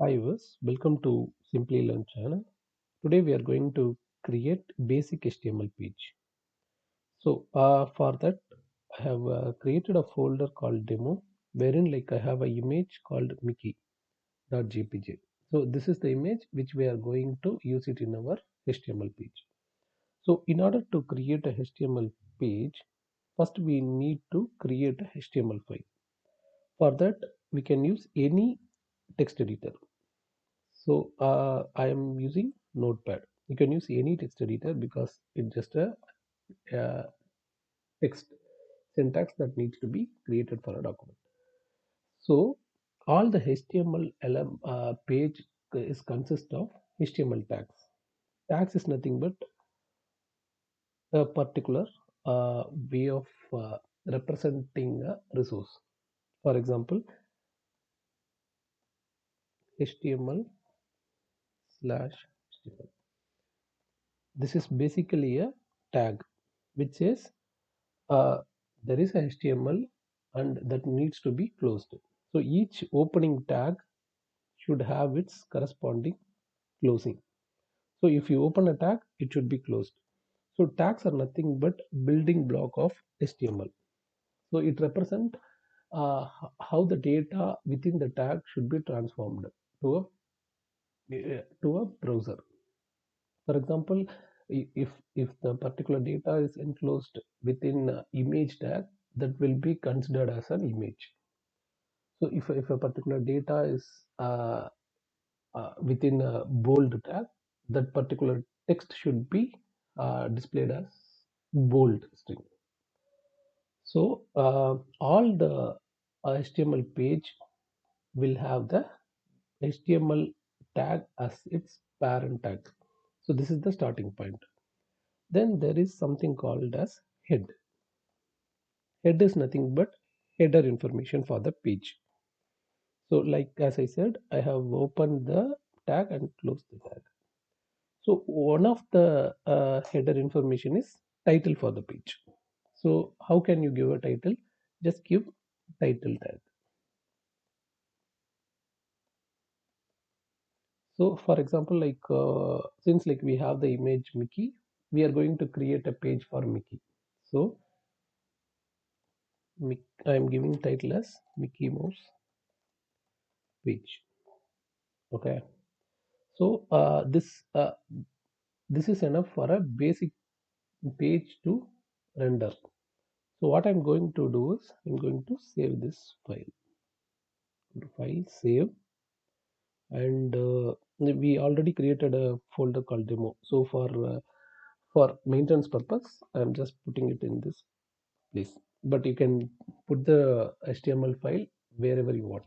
Hi viewers, welcome to Simply Learn channel. Today we are going to create basic HTML page. For that I have created a folder called demo wherein I have an image called Mickey.jpg. So this is the image which we are going to use it in our HTML page. So in order to create a HTML page, first we need to create a HTML file. For that we can use any text editor. So I am using Notepad. You can use any text editor because it's just a text syntax that needs to be created for a document. So all the HTML page is consist of HTML tags. Tags is nothing but a particular way of representing a resource. For example, HTML slash HTML. This is basically a tag which says uh, there is a HTML and that needs to be closed. So each opening tag should have its corresponding closing. So if you open a tag, it should be closed. So tags are nothing but building block of HTML. So it represent how the data within the tag should be transformed to a browser. For example, if the particular data is enclosed within image tag, that will be considered as an image. So if a particular data is within a bold tag, that particular text should be displayed as bold string. So all the HTML page will have the HTML tag as its parent tag. So this is the starting point. Then there is something called as head. Head is nothing but header information for the page. So as I said, I have opened the tag and closed the tag. So one of the header information is title for the page. So how can you give a title? Just give title tag. So for example, since we have the image Mickey, we are going to create a page for Mickey. So I am giving title as Mickey Mouse page. Okay. So this is enough for a basic page to render. So what I'm going to do is I'm going to save this file save, and we already created a folder called demo. So for maintenance purpose I'm just putting it in this place, but you can put the HTML file wherever you want.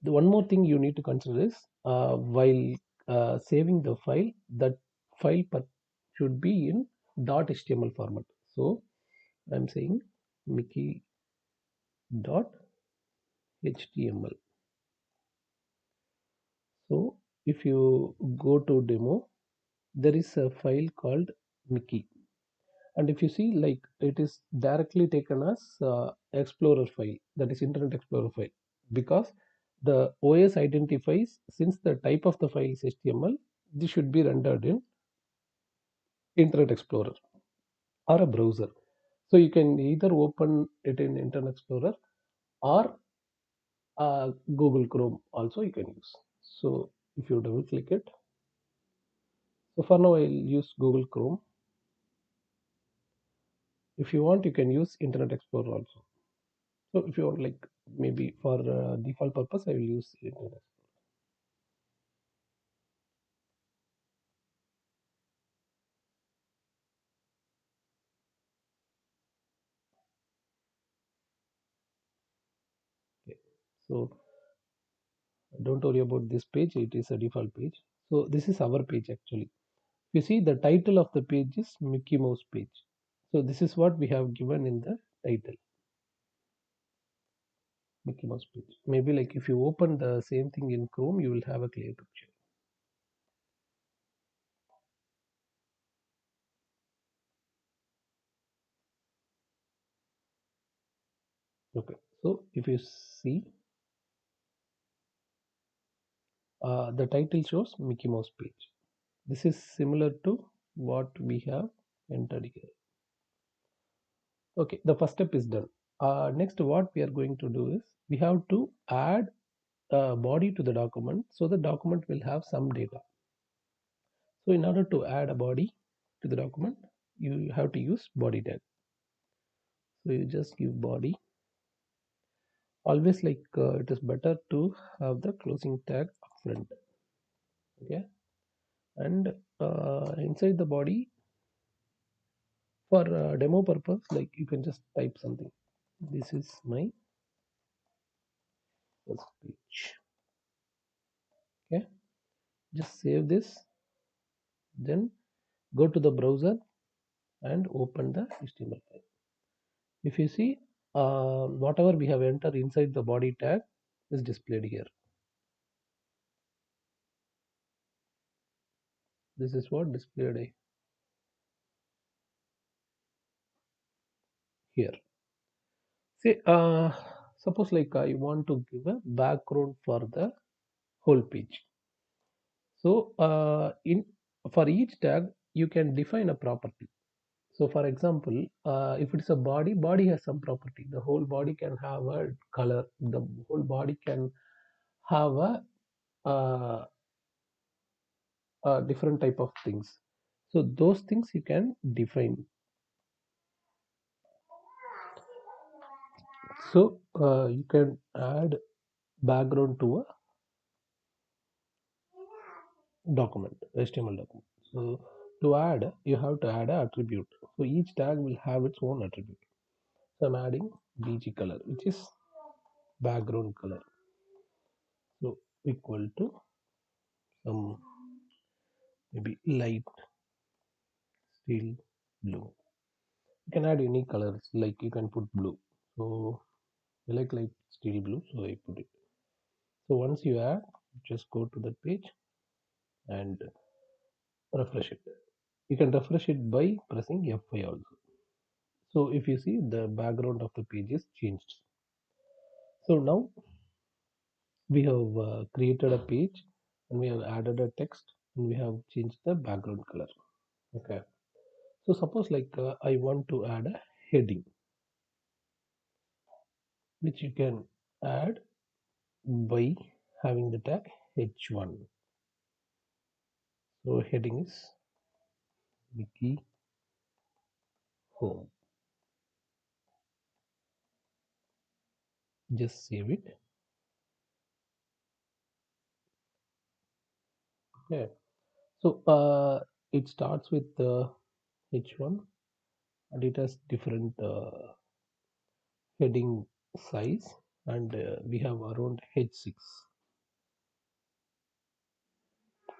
The one more thing you need to consider is while saving the file, that should be in .html format. So I'm saying mickey.html. So if you go to demo, there is a file called Mickey, and if you see, it is directly taken as Explorer file, that is Internet Explorer file, because the OS identifies, since the type of the file is HTML, this should be rendered in Internet Explorer or a browser. So you can either open it in Internet Explorer or Google Chrome also you can use. So if you double click it, so for now I'll use Google Chrome. If you want, you can use Internet Explorer also. So if you want, maybe for default purpose, I will use Internet Explorer. Okay. So don't worry about this page, it is a default page. So this is our page actually. You see, the title of the page is Mickey Mouse page. So this is what we have given in the title, Mickey Mouse page. Maybe if you open the same thing in Chrome, you will have a clear picture. Okay. So if you see, the title shows Mickey Mouse page. This is similar to what we have entered here. Okay, the first step is done. Next, what we are going to do is we have to add a body to the document, so the document will have some data. So in order to add a body to the document, you have to use body tag. So you just give body. Always like it is better to have the closing tag upfront. Okay, and inside the body, for demo purpose, like you can just type something. This is my first page. Okay, just save this, then go to the browser and open the HTML file. If you see, whatever we have entered inside the body tag is displayed here. This is what displayed here. See, suppose like I want to give a background for the whole page. So in for each tag you can define a property. So for example, if it's a body, body has some property. The whole body can have a color. The whole body can have uh, a different type of things. So those things you can define. So you can add background to a document, HTML document. So to add, you have to add an attribute. So each tag will have its own attribute. So I'm adding BG color, which is background color. So equal to some maybe light steel blue. You can add any colors, like you can put blue. So I like light steel blue, so I put it. So once you add, just go to the page and refresh it. You can refresh it by pressing F5 also. So if you see, the background of the page is changed. So now we have created a page and we have added a text and we have changed the background color. Okay. So suppose like I want to add a heading, which you can add by having the tag h1. So heading is Mickey Home. Just save it. Okay. So it starts with h1 and it has different heading size, and we have around h6.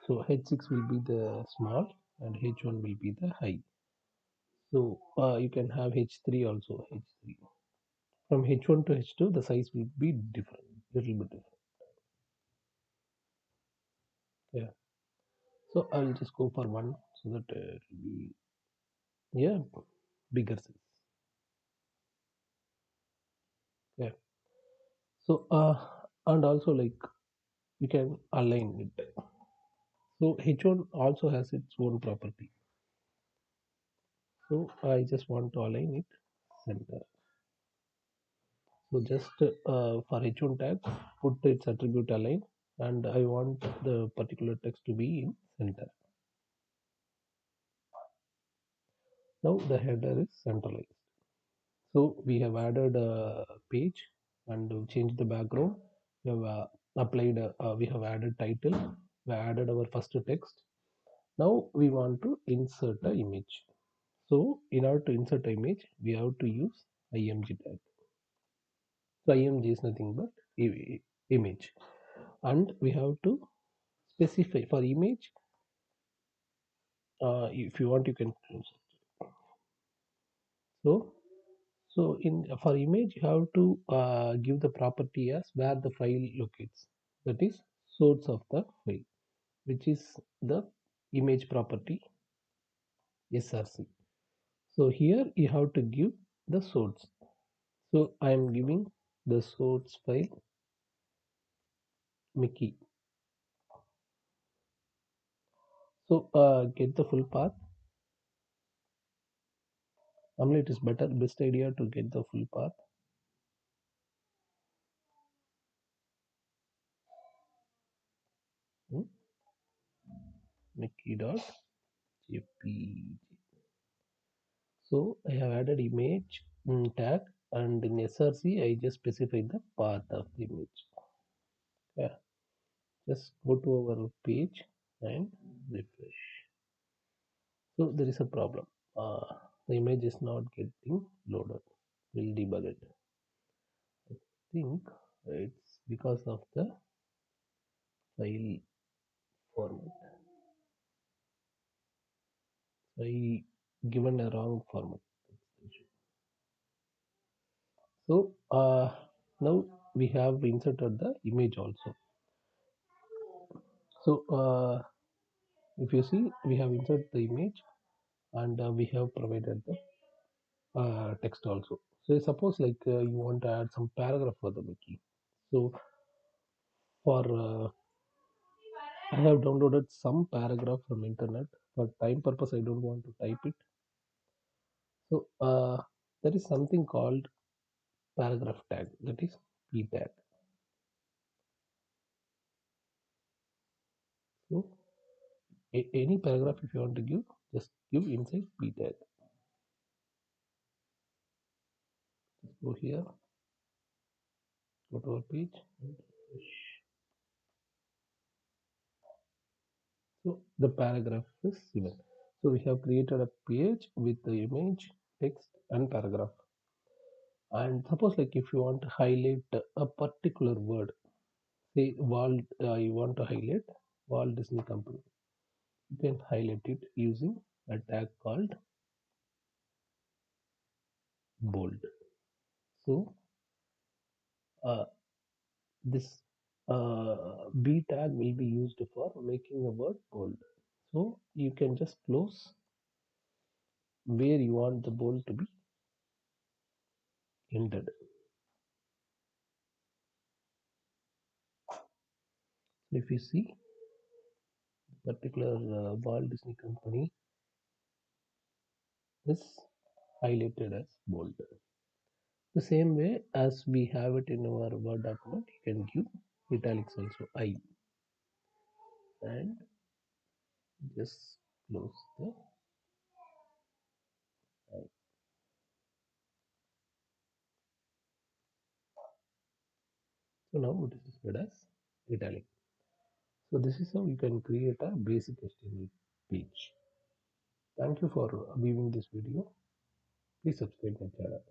So h6 will be the small and h1 will be the high. So you can have h3 also. H3 from h1 to h2 the size will be different, little bit different. Yeah. So I'll just go for one so that it will be, yeah, bigger size. Yeah. So and also like you can align it. So h1 also has its own property. So I just want to align it center. So just for h1 tag, put its attribute align, and I want the particular text to be in center. Now the header is centralized. So we have added a page and changed the background. We have applied, we have added title. We added our first text. Now we want to insert an image. So in order to insert an image, we have to use img tag. So img is nothing but image, and we have to specify for image. If you want, you can. So in for image, you have to give the property as where the file locates. That is source of the file, which is the image property src. So here you have to give the source. So I am giving the source file Mickey. So get the full path. Normally it is best idea to get the full path. Hmm, Mickey dot jpg. So I have added image tag, and in src I just specified the path of the image. Yeah, just go to our page and refresh. So there is a problem. The image is not getting loaded. We'll debug it. I think it's because of the file format. I given a wrong format. So now we have inserted the image also. So if you see, we have inserted the image, and we have provided the text also. So suppose like you want to add some paragraph for the wiki. So for I have downloaded some paragraph from internet. For time purpose, I don't want to type it. So there is something called paragraph tag, that is p tag. So any paragraph if you want to give, just give inside p tag. Just go here, go to our page, and refresh. So the paragraph is given. So we have created a page with the image, text, and paragraph. And suppose like if you want to highlight a particular word, say Walt, you want to highlight Walt Disney Company. You can highlight it using a tag called bold. So uh, this B tag will be used for making a word bold. So you can just close where you want the bold to be entered. If you see particular Walt Disney Company is highlighted as bold. The same way as we have it in our Word document, you can give italics also I, and just close the I. So now it is displayed as italic. So this is how you can create a basic HTML page. Thank you for viewing this video. Please subscribe my channel.